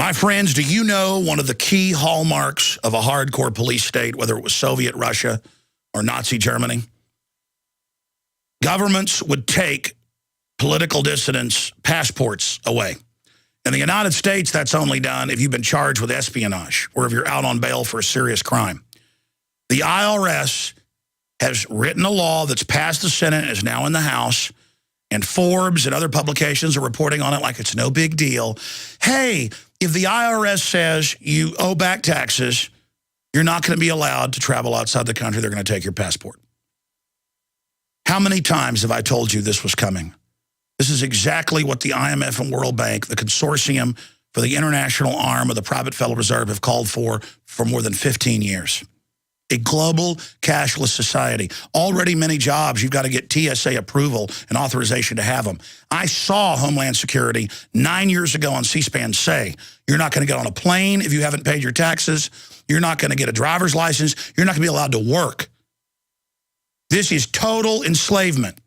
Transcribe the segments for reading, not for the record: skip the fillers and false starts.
My friends, do you know one of the key hallmarks of a hardcore police state, whether it was Soviet Russia or Nazi Germany? Governments would take political dissidents' passports away. In the United States, that's only done if you've been charged with espionage or if you're out on bail for a serious crime. The IRS has written a law that's passed the Senate and is now in the House, and Forbes and other publications are reporting on it like it's no big deal. Hey, if the IRS says you owe back taxes, you're not going to be allowed to travel outside the country. They're going to take your passport. How many times have I told you this was coming? This is exactly what the IMF and World Bank, the consortium for the international arm of the private Federal Reserve, have called for more than 15 years. A global cashless society. Already many jobs, you've got to get TSA approval and authorization to have them. I saw Homeland Security 9 years ago on C-SPAN say, you're not going to get on a plane if you haven't paid your taxes. You're not going to get a driver's license. You're not going to be allowed to work. This is total enslavement.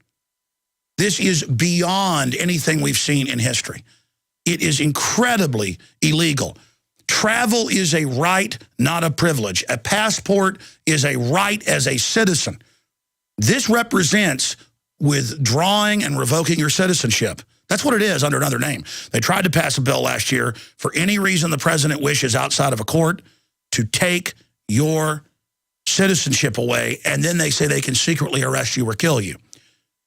This is beyond anything we've seen in history. It is incredibly illegal. Travel is a right, not a privilege. A passport is a right as a citizen. This represents withdrawing and revoking your citizenship. That's what it is under another name. They tried to pass a bill last year for any reason the president wishes outside of a court to take your citizenship away, and then they say they can secretly arrest you or kill you.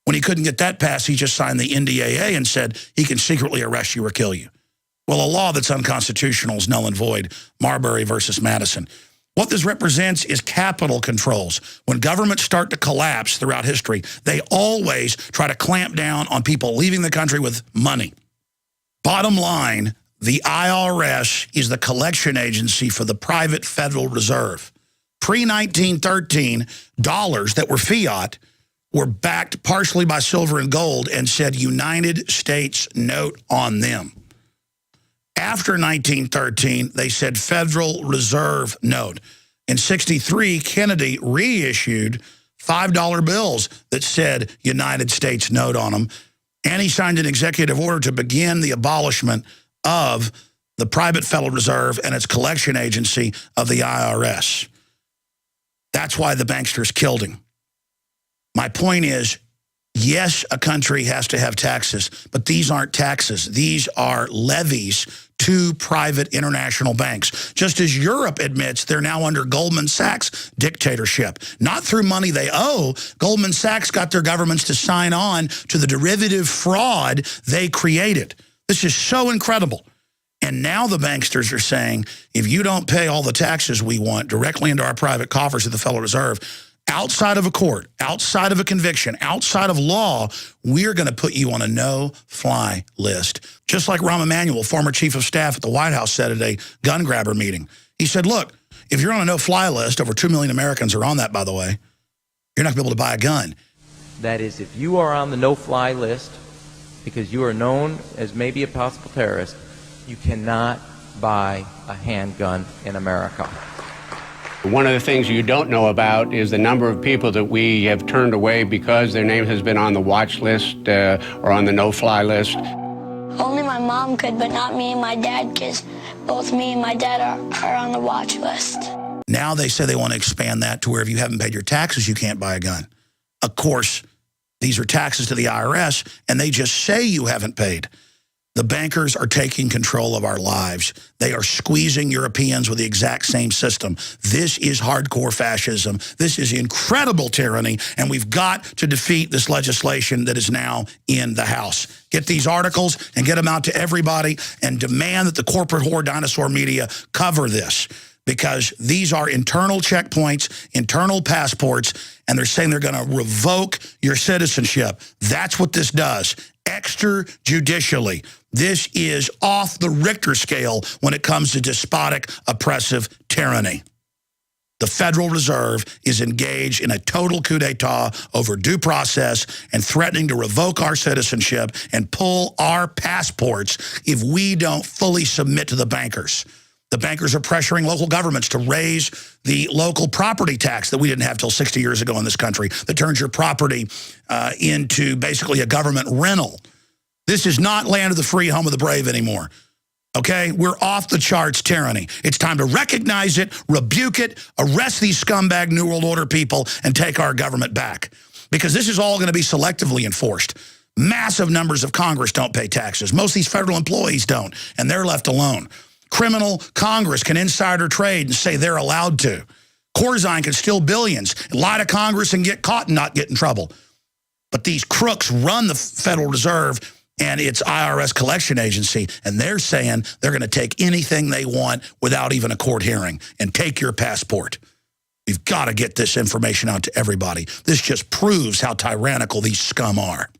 When he couldn't get that passed, he just signed the NDAA and said he can secretly arrest you or kill you. Well, a law that's unconstitutional is null and void. Marbury versus Madison. What this represents is capital controls. When governments start to collapse throughout history, they always try to clamp down on people leaving the country with money. Bottom line, the IRS is the collection agency for the private Federal Reserve. Pre-1913, dollars that were fiat were backed partially by silver and gold and said United States note on them. After 1913, they said Federal Reserve note. In '63, Kennedy reissued $5 bills that said United States note on them, and he signed an executive order to begin the abolishment of the private Federal Reserve and its collection agency of the IRS. That's why the banksters killed him. My point is, yes, a country has to have taxes, but these aren't taxes. These are levies to private international banks. Just as Europe admits they're now under Goldman Sachs dictatorship. Not through money they owe. Goldman Sachs got their governments to sign on to the derivative fraud they created. This is so incredible. And now the banksters are saying, if you don't pay all the taxes we want directly into our private coffers at the Federal Reserve, outside of a court, outside of a conviction, outside of law, we're going to put you on a no-fly list. Just like Rahm Emanuel, former chief of staff at the White House, said at a gun grabber meeting. He said, look, if you're on a no-fly list, over 2 million Americans are on that, by the way, you're not going to be able to buy a gun. That is, if you are on the no-fly list because you are known as maybe a possible terrorist, you cannot buy a handgun in America. One of the things you don't know about is the number of people that we have turned away because their name has been on the watch list or on the no-fly list. Only my mom could, but not me and my dad, because both me and my dad are on the watch list. Now they say they want to expand that to where if you haven't paid your taxes, you can't buy a gun. Of course, these are taxes to the IRS, and they just say you haven't paid. The bankers are taking control of our lives. They are squeezing Europeans with the exact same system. This is hardcore fascism. This is incredible tyranny, and we've got to defeat this legislation that is now in the House. Get these articles and get them out to everybody and demand that the corporate whore dinosaur media cover this, because these are internal checkpoints, internal passports, and they're saying they're going to revoke your citizenship. That's what this does. Extrajudicially. This is off the Richter scale when it comes to despotic, oppressive tyranny. The Federal Reserve is engaged in a total coup d'etat over due process and threatening to revoke our citizenship and pull our passports if we don't fully submit to the bankers. The bankers are pressuring local governments to raise the local property tax that we didn't have till 60 years ago in this country, that turns your property into basically a government rental. This is not land of the free, home of the brave anymore. Okay, we're off the charts tyranny. It's time to recognize it, rebuke it, arrest these scumbag New World Order people, and take our government back. Because this is all going to be selectively enforced. Massive numbers of Congress don't pay taxes. Most of these federal employees don't, and they're left alone. Criminal Congress can insider trade and say they're allowed to. Corzine can steal billions, lie to Congress and get caught and not get in trouble. But these crooks run the Federal Reserve and its IRS collection agency, and they're saying they're going to take anything they want without even a court hearing and take your passport. We've got to get this information out to everybody. This just proves how tyrannical these scum are.